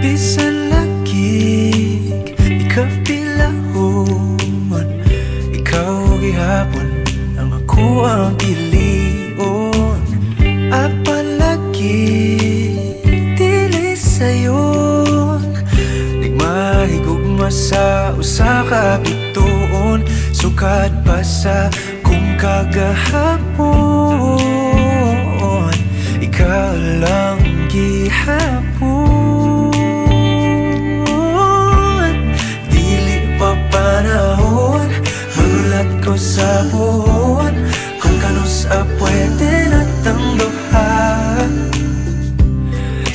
Bisan lagig ikapilahon, ikaw gihapon ang ako ang pilion. Apan lagi dili sayon, nagmahigugma sa usa ka bituon. Sukad pa sa kung kagahapon, ikaw lang gihapon. Dili pa panahon, magulat ko sa buhon, kung kanusa pwede natang duha.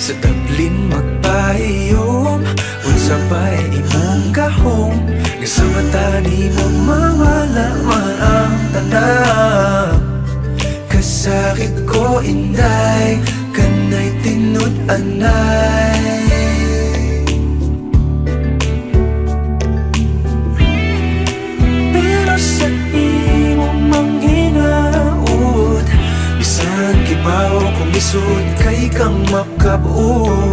Sa tablin magpahiyom, unsa ba'y imong gahom, nga sa mata ni mo mawala man ang tanan. Kasakit ko inday, kanay tinud-anay. Pero sa imong manghinaot, bisan kibaw kung isod kay kang makabuot.